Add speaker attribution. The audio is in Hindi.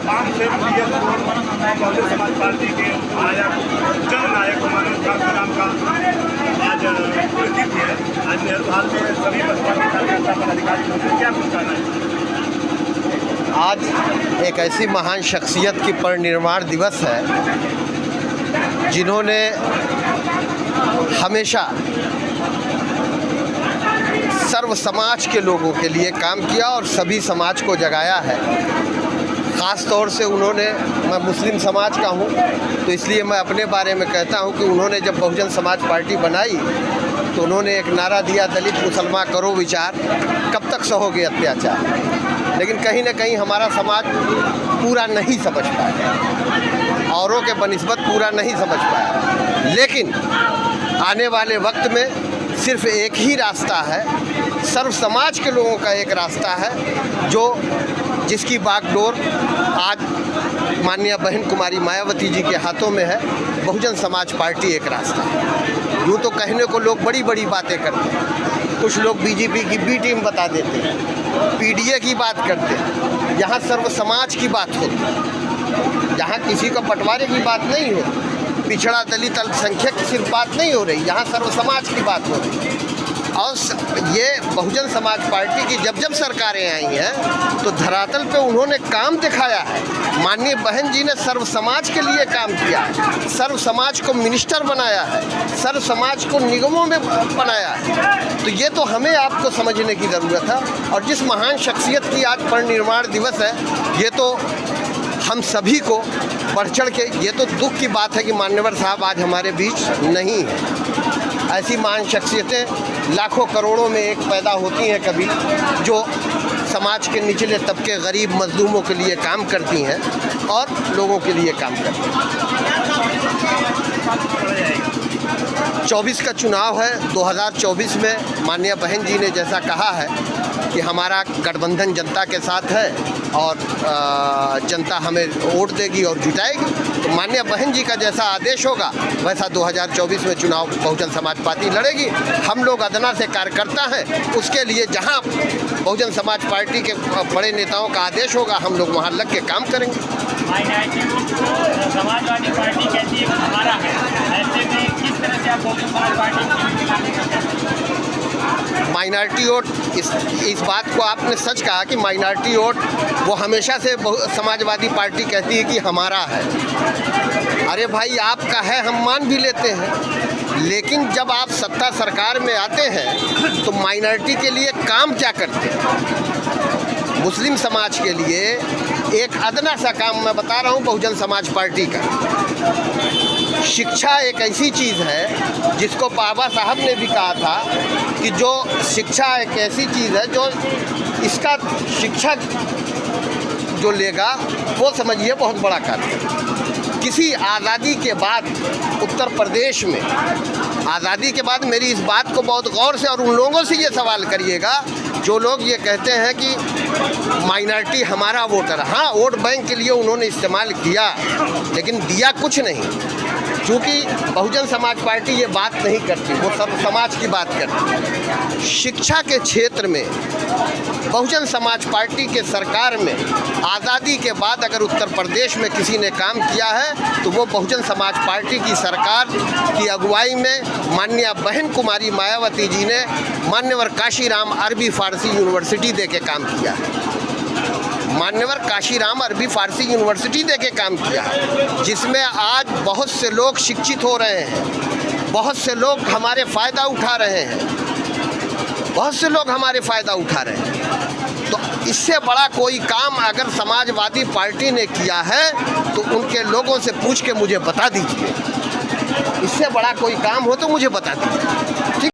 Speaker 1: तमाम से बहुजन समाज पार्टी के नायक जननायक माननीय काशीराम का आज पुण्यतिथि है। आज नेहरू हाल में सभी बसपा के कार्यकर्ता पदाधिकारी मौजूद, क्या कुछ कहना है?
Speaker 2: आज एक ऐसी महान शख्सियत की परिनिर्वाण दिवस है जिन्होंने हमेशा सर्व समाज के लोगों के लिए काम किया और सभी समाज को जगाया है। ख़ास तौर से उन्होंने, मैं मुस्लिम समाज का हूँ तो इसलिए मैं अपने बारे में कहता हूँ कि उन्होंने जब बहुजन समाज पार्टी बनाई तो उन्होंने एक नारा दिया, दलित मुसलमान करो विचार, कब तक सहोगे अत्याचार। लेकिन कहीं ना कहीं हमारा समाज पूरा नहीं समझ पाया, औरों के बनिस्बत पूरा नहीं समझ पाया। लेकिन आने वाले वक्त में सिर्फ एक ही रास्ता है, सर्व समाज के लोगों का एक रास्ता है जिसकी बागडोर आज माननीय बहन कुमारी मायावती जी के हाथों में है। बहुजन समाज पार्टी एक रास्ता है। यूँ तो कहने को लोग बड़ी बड़ी बातें करते हैं, कुछ लोग बीजेपी की बी टीम बता देते हैं, पीडीए की बात करते हैं। यहाँ सर्व समाज की बात होती है, यहाँ किसी को बंटवारे की बात नहीं होती, पिछड़ा दलित अल्पसंख्यक की सिर्फ बात नहीं हो रही, यहाँ सर्व समाज की बात हो रही है। और ये बहुजन समाज पार्टी की जब जब सरकारें आई हैं तो धरातल पे उन्होंने काम दिखाया है। माननीय बहन जी ने सर्व समाज के लिए काम किया है, सर्व समाज को मिनिस्टर बनाया है, सर्व समाज को निगमों में बनाया है। तो ये तो हमें आपको समझने की ज़रूरत है। और जिस महान शख्सियत की आज परिनिर्वाण दिवस है, ये तो हम सभी को बढ़ चढ़ के, ये तो दुख की बात है कि मान्यवर साहब आज हमारे बीच नहीं है। ऐसी महान शख्सियतें लाखों करोड़ों में एक पैदा होती हैं कभी, जो समाज के निचले तबके गरीब मजलूमों के लिए काम करती हैं और लोगों के लिए काम करती हैं। 24 का चुनाव है। 2024 में माननीय बहन जी ने जैसा कहा है कि हमारा गठबंधन जनता के साथ है और जनता हमें वोट देगी और जुटाएगी, तो माननीय बहन जी का जैसा आदेश होगा वैसा 2024 में चुनाव बहुजन समाज पार्टी लड़ेगी। हम लोग अदना से कार्यकर्ता हैं, उसके लिए जहां बहुजन समाज पार्टी के बड़े नेताओं का आदेश होगा हम लोग वहां लग के काम करेंगे।
Speaker 3: समाजवादी पार्टी कहती है हमारा है, ऐसे में किस तरह से आप Bahujan Samaj party
Speaker 2: minority vote, इस बात को आपने सच कहा कि माइनॉरिटी वोट वो हमेशा से समाजवादी पार्टी कहती है कि हमारा है। अरे भाई, आपका है हम मान भी लेते हैं, लेकिन जब आप सत्ता सरकार में आते हैं तो माइनॉरिटी के लिए काम क्या करते हैं? मुस्लिम समाज के लिए एक अदना सा काम मैं बता रहा हूँ बहुजन समाज पार्टी का। शिक्षा एक ऐसी चीज़ है जिसको बाबा साहब ने भी कहा था कि जो शिक्षा एक ऐसी चीज़ है जो इसका शिक्षा जो लेगा वो समझिए बहुत बड़ा कार्य। किसी आज़ादी के बाद उत्तर प्रदेश में, आज़ादी के बाद, मेरी इस बात को बहुत गौर से और उन लोगों से ये सवाल करिएगा जो लोग ये कहते हैं कि माइनॉरिटी हमारा वोटर, हाँ वोट बैंक के लिए उन्होंने इस्तेमाल किया लेकिन दिया कुछ नहीं। क्योंकि बहुजन समाज पार्टी ये बात नहीं करती, वो सब समाज की बात करती है। शिक्षा के क्षेत्र में बहुजन समाज पार्टी के सरकार में आज़ादी के बाद अगर उत्तर प्रदेश में किसी ने काम किया है तो वो बहुजन समाज पार्टी की सरकार की अगुवाई में माननीय बहन कुमारी मायावती जी ने मान्यवर काशीराम अरबी फ़ारसी यूनिवर्सिटी दे के काम किया है। मान्यवर काशीराम अरबी फ़ारसी यूनिवर्सिटी दे के काम किया है, जिसमें आज बहुत से लोग शिक्षित हो रहे हैं, बहुत से लोग हमारे फ़ायदा उठा रहे हैं, बहुत से लोग हमारे फ़ायदा उठा रहे हैं। तो इससे बड़ा कोई काम अगर समाजवादी पार्टी ने किया है तो उनके लोगों से पूछ के मुझे बता दीजिए। इससे बड़ा कोई काम हो तो मुझे बता दीजिए। ठीक।